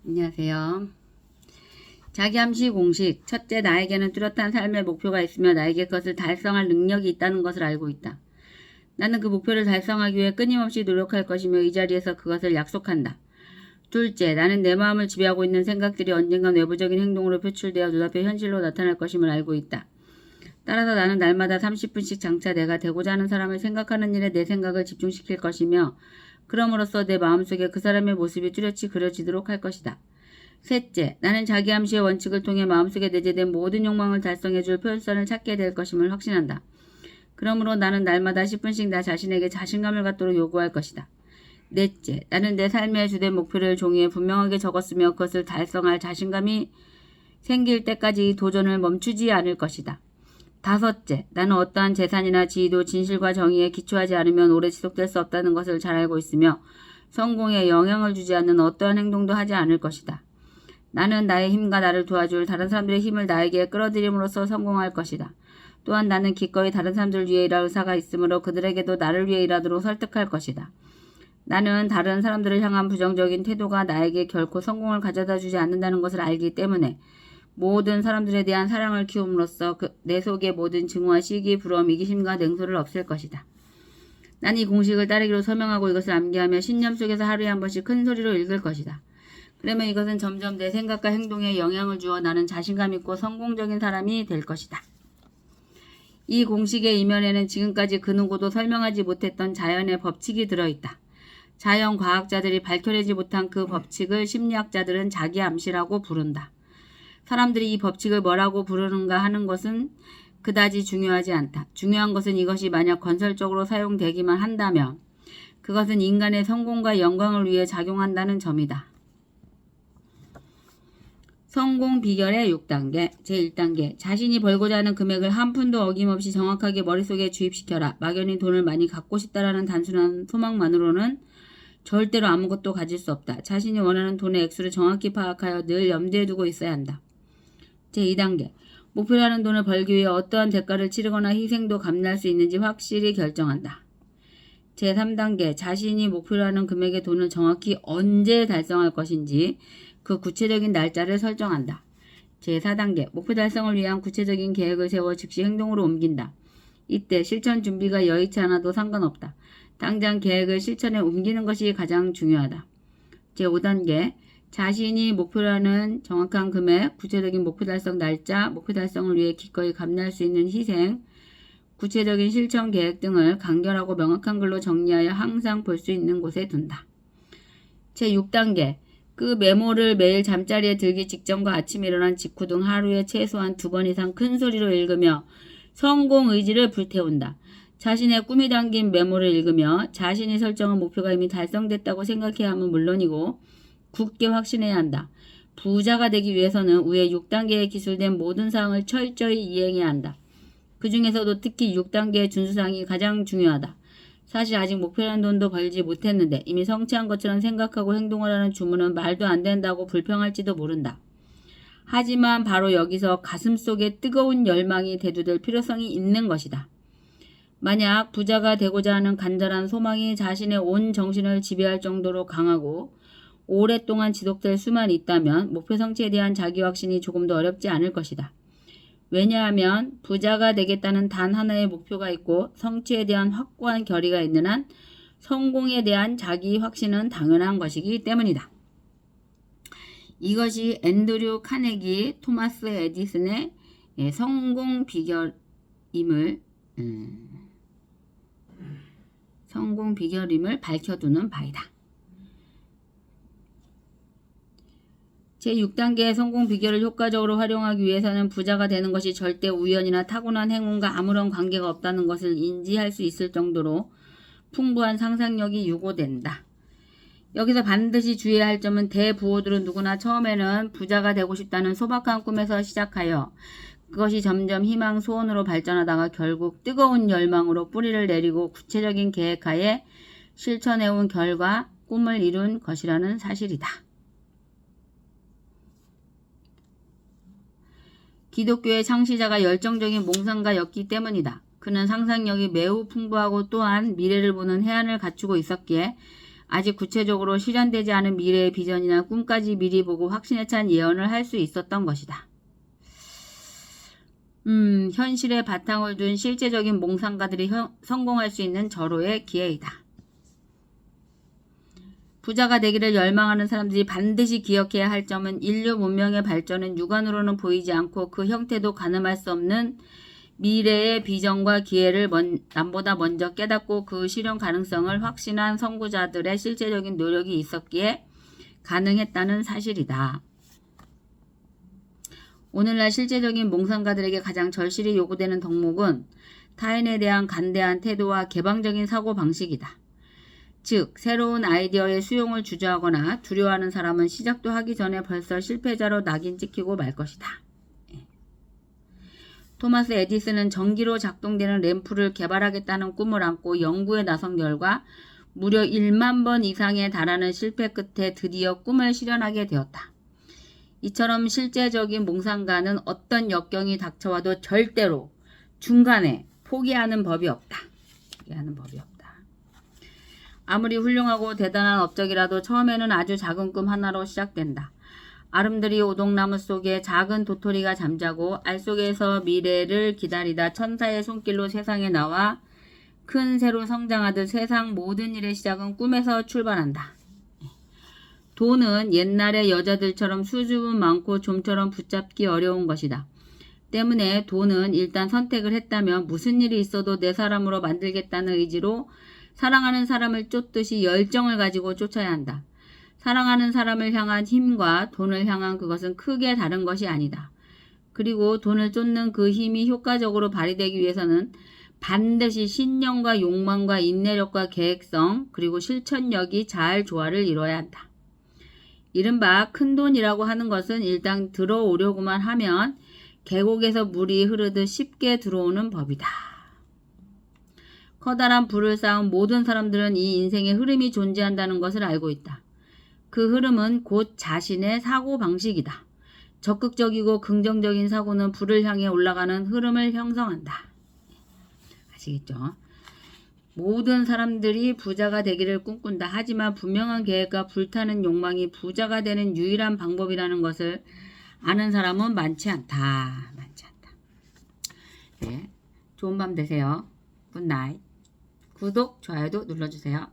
안녕하세요. 자기암시 공식. 첫째, 나에게는 뚜렷한 삶의 목표가 있으며 나에게 그것을 달성할 능력이 있다는 것을 알고 있다. 나는 그 목표를 달성하기 위해 끊임없이 노력할 것이며 이 자리에서 그것을 약속한다. 둘째, 나는 내 마음을 지배하고 있는 생각들이 언젠가 외부적인 행동으로 표출되어 눈앞에 현실로 나타날 것임을 알고 있다. 따라서 나는 날마다 30분씩 장차 내가 되고자 하는 사람을 생각하는 일에 내 생각을 집중시킬 것이며 그럼으로써 내 마음속에 그 사람의 모습이 뚜렷이 그려지도록 할 것이다. 셋째, 나는 자기암시의 원칙을 통해 마음속에 내재된 모든 욕망을 달성해줄 표현선을 찾게 될 것임을 확신한다. 그러므로 나는 날마다 10분씩 나 자신에게 자신감을 갖도록 요구할 것이다. 넷째, 나는 내 삶의 주된 목표를 종이에 분명하게 적었으며 그것을 달성할 자신감이 생길 때까지 이 도전을 멈추지 않을 것이다. 다섯째, 나는 어떠한 재산이나 지위도 진실과 정의에 기초하지 않으면 오래 지속될 수 없다는 것을 잘 알고 있으며 성공에 영향을 주지 않는 어떠한 행동도 하지 않을 것이다. 나는 나의 힘과 나를 도와줄 다른 사람들의 힘을 나에게 끌어들임으로써 성공할 것이다. 또한 나는 기꺼이 다른 사람들을 위해 일할 의사가 있으므로 그들에게도 나를 위해 일하도록 설득할 것이다. 나는 다른 사람들을 향한 부정적인 태도가 나에게 결코 성공을 가져다 주지 않는다는 것을 알기 때문에 모든 사람들에 대한 사랑을 키움으로써 내 속의 모든 증오와 시기, 부러움, 이기심과 냉소를 없앨 것이다. 난 이 공식을 따르기로 서명하고 이것을 암기하며 신념 속에서 하루에 한 번씩 큰 소리로 읽을 것이다. 그러면 이것은 점점 내 생각과 행동에 영향을 주어 나는 자신감 있고 성공적인 사람이 될 것이다. 이 공식의 이면에는 지금까지 그 누구도 설명하지 못했던 자연의 법칙이 들어있다. 자연 과학자들이 밝혀내지 못한 그 법칙을 심리학자들은 자기암시라고 부른다. 사람들이 이 법칙을 뭐라고 부르는가 하는 것은 그다지 중요하지 않다. 중요한 것은 이것이 만약 건설적으로 사용되기만 한다면 그것은 인간의 성공과 영광을 위해 작용한다는 점이다. 성공 비결의 6단계, 제1단계. 자신이 벌고자 하는 금액을 한 푼도 어김없이 정확하게 머릿속에 주입시켜라. 막연히 돈을 많이 갖고 싶다라는 단순한 소망만으로는 절대로 아무것도 가질 수 없다. 자신이 원하는 돈의 액수를 정확히 파악하여 늘 염두에 두고 있어야 한다. 제2단계. 목표라는 돈을 벌기 위해 어떠한 대가를 치르거나 희생도 감내할 수 있는지 확실히 결정한다. 제3단계. 자신이 목표라는 금액의 돈을 정확히 언제 달성할 것인지 그 구체적인 날짜를 설정한다. 제4단계. 목표 달성을 위한 구체적인 계획을 세워 즉시 행동으로 옮긴다. 이때 실천 준비가 여의치 않아도 상관없다. 당장 계획을 실천에 옮기는 것이 가장 중요하다. 제5단계. 자신이 목표라는 정확한 금액, 구체적인 목표 달성 날짜, 목표 달성을 위해 기꺼이 감내할 수 있는 희생, 구체적인 실천 계획 등을 간결하고 명확한 글로 정리하여 항상 볼 수 있는 곳에 둔다. 제6단계. 그 메모를 매일 잠자리에 들기 직전과 아침에 일어난 직후 등 하루에 최소한 2번 이상 큰 소리로 읽으며 성공 의지를 불태운다. 자신의 꿈이 담긴 메모를 읽으며 자신이 설정한 목표가 이미 달성됐다고 생각해야 하면 물론이고 굳게 확신해야 한다. 부자가 되기 위해서는 위에 6단계에 기술된 모든 사항을 철저히 이행해야 한다. 그 중에서도 특히 6단계의 준수사항이 가장 중요하다. 사실 아직 목표라는 돈도 벌지 못했는데 이미 성취한 것처럼 생각하고 행동을 하는 주문은 말도 안 된다고 불평할지도 모른다. 하지만 바로 여기서 가슴속에 뜨거운 열망이 대두될 필요성이 있는 것이다. 만약 부자가 되고자 하는 간절한 소망이 자신의 온 정신을 지배할 정도로 강하고 오랫동안 지속될 수만 있다면 목표 성취에 대한 자기 확신이 조금 더 어렵지 않을 것이다. 왜냐하면 부자가 되겠다는 단 하나의 목표가 있고 성취에 대한 확고한 결의가 있는 한 성공에 대한 자기 확신은 당연한 것이기 때문이다. 이것이 앤드류 카네기, 토마스 에디슨의 성공 비결임을 밝혀두는 바이다. 제6단계의 성공 비결을 효과적으로 활용하기 위해서는 부자가 되는 것이 절대 우연이나 타고난 행운과 아무런 관계가 없다는 것을 인지할 수 있을 정도로 풍부한 상상력이 요구된다. 여기서 반드시 주의해야 할 점은 대부호들은 누구나 처음에는 부자가 되고 싶다는 소박한 꿈에서 시작하여 그것이 점점 희망, 소원으로 발전하다가 결국 뜨거운 열망으로 뿌리를 내리고 구체적인 계획하에 실천해온 결과 꿈을 이룬 것이라는 사실이다. 기독교의 창시자가 열정적인 몽상가였기 때문이다. 그는 상상력이 매우 풍부하고 또한 미래를 보는 해안을 갖추고 있었기에 아직 구체적으로 실현되지 않은 미래의 비전이나 꿈까지 미리 보고 확신에 찬 예언을 할 수 있었던 것이다. 현실에 바탕을 둔 실제적인 몽상가들이 성공할 수 있는 절호의 기회이다. 부자가 되기를 열망하는 사람들이 반드시 기억해야 할 점은 인류 문명의 발전은 육안으로는 보이지 않고 그 형태도 가늠할 수 없는 미래의 비전과 기회를 남보다 먼저 깨닫고 그 실현 가능성을 확신한 선구자들의 실제적인 노력이 있었기에 가능했다는 사실이다. 오늘날 실제적인 몽상가들에게 가장 절실히 요구되는 덕목은 타인에 대한 간대한 태도와 개방적인 사고방식이다. 즉, 새로운 아이디어의 수용을 주저하거나 두려워하는 사람은 시작도 하기 전에 벌써 실패자로 낙인 찍히고 말 것이다. 토마스 에디슨은 전기로 작동되는 램프를 개발하겠다는 꿈을 안고 연구에 나선 결과 무려 1만 번 이상에 달하는 실패 끝에 드디어 꿈을 실현하게 되었다. 이처럼 실제적인 몽상가는 어떤 역경이 닥쳐와도 절대로 중간에 포기하는 법이 없다. 아무리 훌륭하고 대단한 업적이라도 처음에는 아주 작은 꿈 하나로 시작된다. 아름드리 오동나무 속에 작은 도토리가 잠자고 알 속에서 미래를 기다리다 천사의 손길로 세상에 나와 큰 새로 성장하듯 세상 모든 일의 시작은 꿈에서 출발한다. 돈은 옛날의 여자들처럼 수줍음 많고 좀처럼 붙잡기 어려운 것이다. 때문에 돈은 일단 선택을 했다면 무슨 일이 있어도 내 사람으로 만들겠다는 의지로 사랑하는 사람을 쫓듯이 열정을 가지고 쫓아야 한다. 사랑하는 사람을 향한 힘과 돈을 향한 그것은 크게 다른 것이 아니다. 그리고 돈을 쫓는 그 힘이 효과적으로 발휘되기 위해서는 반드시 신념과 욕망과 인내력과 계획성 그리고 실천력이 잘 조화를 이뤄야 한다. 이른바 큰돈이라고 하는 것은 일단 들어오려고만 하면 계곡에서 물이 흐르듯 쉽게 들어오는 법이다. 커다란 부를 쌓은 모든 사람들은 이 인생의 흐름이 존재한다는 것을 알고 있다. 그 흐름은 곧 자신의 사고방식이다. 적극적이고 긍정적인 사고는 부를 향해 올라가는 흐름을 형성한다. 아시겠죠? 모든 사람들이 부자가 되기를 꿈꾼다. 하지만 분명한 계획과 불타는 욕망이 부자가 되는 유일한 방법이라는 것을 아는 사람은 많지 않다. 네, 좋은 밤 되세요. 굿나잇. 구독, 좋아요도 눌러주세요.